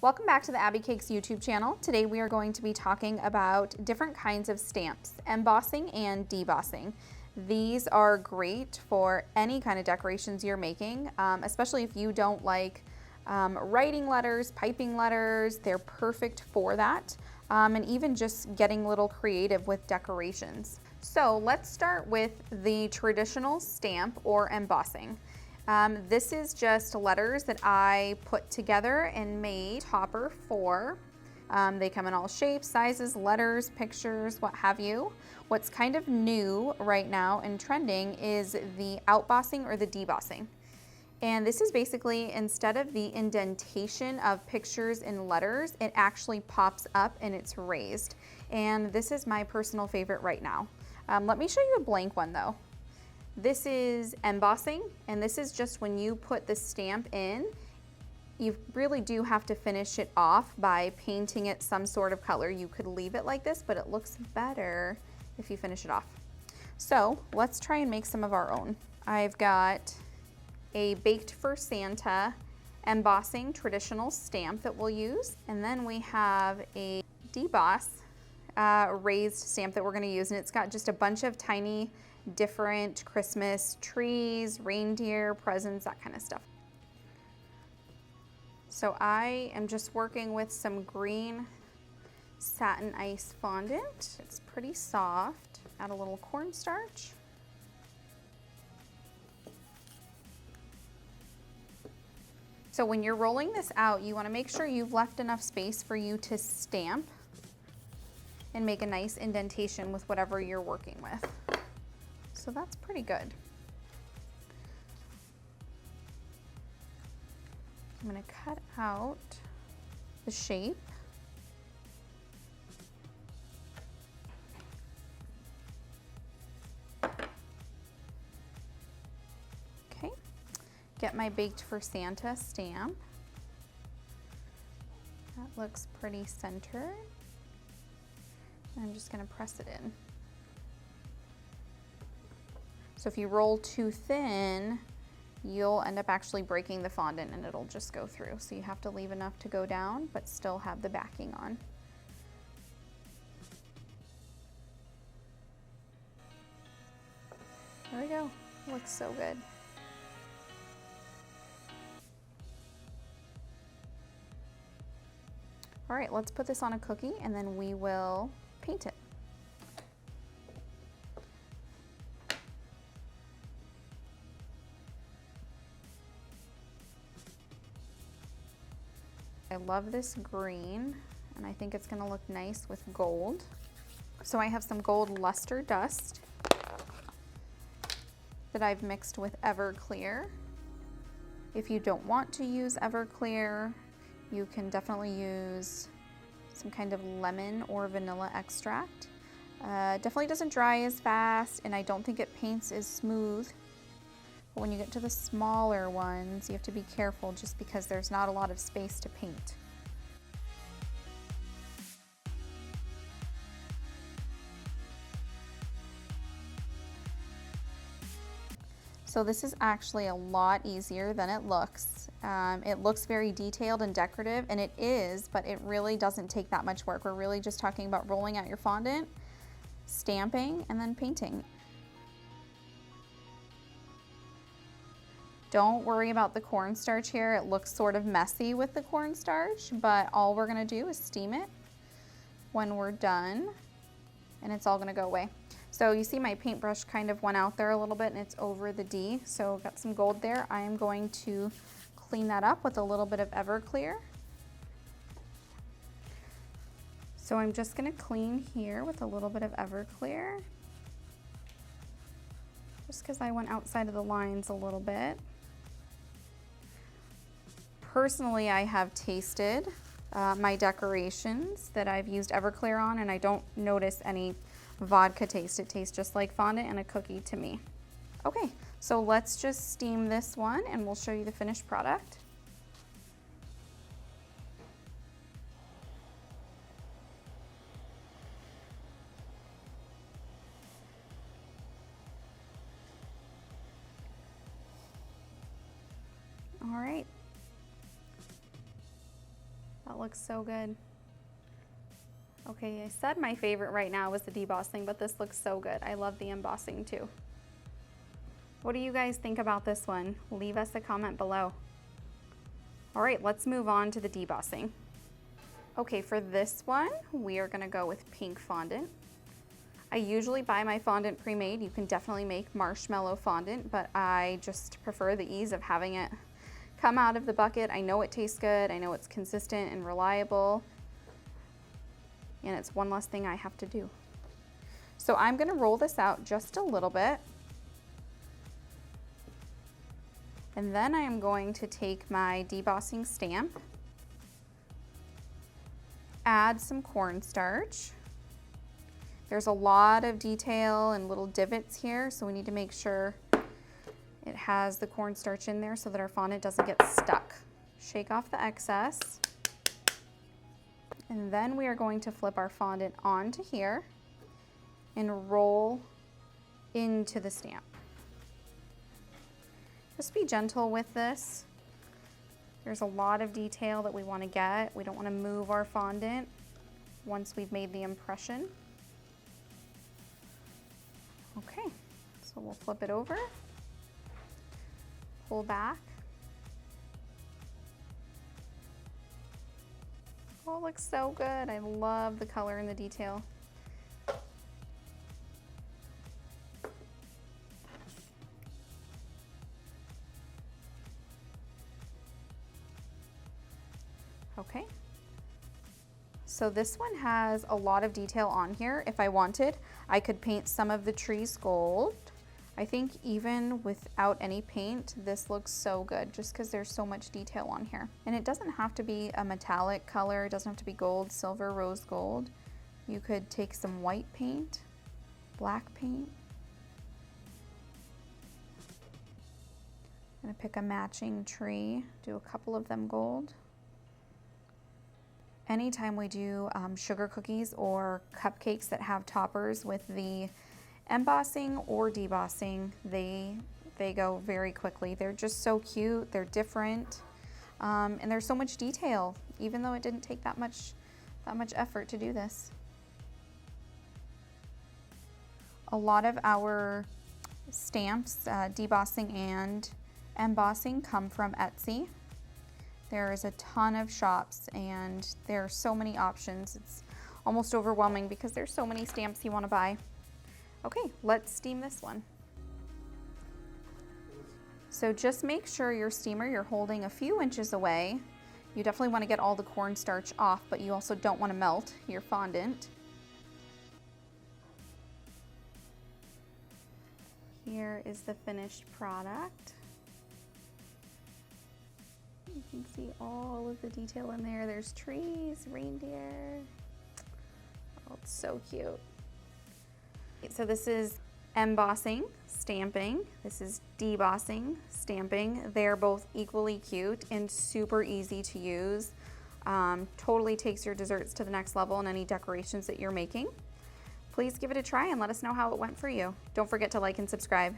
Welcome back to the Abby Cakes YouTube channel. Today we are going to be talking about different kinds of stamps, embossing and debossing. These are great for any kind of decorations you're making, especially if you don't like writing letters, piping letters. They're perfect for that, and even just getting a little creative with decorations. So let's start with the traditional stamp or embossing. This is just letters that I put together and made topper for. They come in all shapes, sizes, letters, pictures, what have you. What's kind of new right now and trending is the outbossing or the debossing. And this is basically, instead of the indentation of pictures and letters, it actually pops up and it's raised. And this is my personal favorite right now. Let me show you a blank one though. This is embossing, and this is just when you put the stamp in, you really do have to finish it off by painting it some sort of color. You could leave it like this, but it looks better if you finish it off. So let's try and make some of our own. I've got a Baked for Santa embossing traditional stamp that we'll use, and then we have a deboss raised stamp that we're going to use, and it's got just a bunch of tiny different Christmas trees, reindeer, presents, that kind of stuff. So I am just working with some green satin ice fondant. It's pretty soft. Add a little cornstarch. So when you're rolling this out, you want to make sure you've left enough space for you to stamp and make a nice indentation with whatever you're working with. So that's pretty good. I'm going to cut out the shape. Okay, get my Baked for Santa stamp. That looks pretty centered. I'm just going to press it in. So if you roll too thin, you'll end up actually breaking the fondant and it'll just go through. So you have to leave enough to go down, but still have the backing on. There we go. Looks so good. All right, let's put this on a cookie and then we will paint it. I love this green, and I think it's gonna look nice with gold. So I have some gold luster dust that I've mixed with Everclear. If you don't want to use Everclear, you can definitely use some kind of lemon or vanilla extract. Definitely doesn't dry as fast, and I don't think it paints as smooth. But when you get to the smaller ones, you have to be careful just because there's not a lot of space to paint. So this is actually a lot easier than it looks. It looks very detailed and decorative, and it is, but it really doesn't take that much work. We're really just talking about rolling out your fondant, stamping, and then painting. Don't worry about the cornstarch here. It looks sort of messy with the cornstarch, but all we're gonna do is steam it when we're done, and it's all gonna go away. So you see my paintbrush kind of went out there a little bit and it's over the D, so got some gold there. I am going to clean that up with a little bit of Everclear. So I'm just gonna clean here with a little bit of Everclear, just because I went outside of the lines a little bit. Personally, I have tasted my decorations that I've used Everclear on, and I don't notice any vodka taste. It tastes just like fondant and a cookie to me. Okay, so let's just steam this one and we'll show you the finished product. All right. That looks so good. Okay, I said my favorite right now was the debossing, but this looks so good. I love the embossing too. What do you guys think about this one? Leave us a comment below. All right, let's move on to the debossing. Okay, for this one, we are gonna go with pink fondant. I usually buy my fondant pre-made. You can definitely make marshmallow fondant, but I just prefer the ease of having it come out of the bucket. I know it tastes good. I know it's consistent and reliable. And it's one less thing I have to do. So I'm gonna roll this out just a little bit. And then I am going to take my debossing stamp, add some cornstarch. There's a lot of detail and little divots here, so we need to make sure it has the cornstarch in there so that our fondant doesn't get stuck. Shake off the excess. And then we are going to flip our fondant onto here and roll into the stamp. Just be gentle with this. There's a lot of detail that we want to get. We don't want to move our fondant once we've made the impression. Okay, so we'll flip it over, pull back. Oh, it looks so good. I love the color and the detail. Okay, so this one has a lot of detail on here. If I wanted, I could paint some of the trees gold. I think even without any paint, this looks so good just because there's so much detail on here. And it doesn't have to be a metallic color. It doesn't have to be gold, silver, rose gold. You could take some white paint, black paint. I'm gonna pick a matching tree, do a couple of them gold. Anytime we do sugar cookies or cupcakes that have toppers with the embossing or debossing, they go very quickly. They're just so cute, they're different, and there's so much detail, even though it didn't take that much effort to do this. A lot of our stamps, debossing and embossing, come from Etsy. There is a ton of shops and there are so many options. It's almost overwhelming because there's so many stamps you want to buy. Okay, let's steam this one. So just make sure your steamer you're holding a few inches away. You definitely want to get all the cornstarch off, but you also don't want to melt your fondant. Here is the finished product. You can see all of the detail in there. There's trees, reindeer. Oh, it's so cute. So this is embossing, stamping. This is debossing, stamping. They're both equally cute and super easy to use. Totally takes your desserts to the next level in any decorations that you're making. Please give it a try and let us know how it went for you. Don't forget to like and subscribe.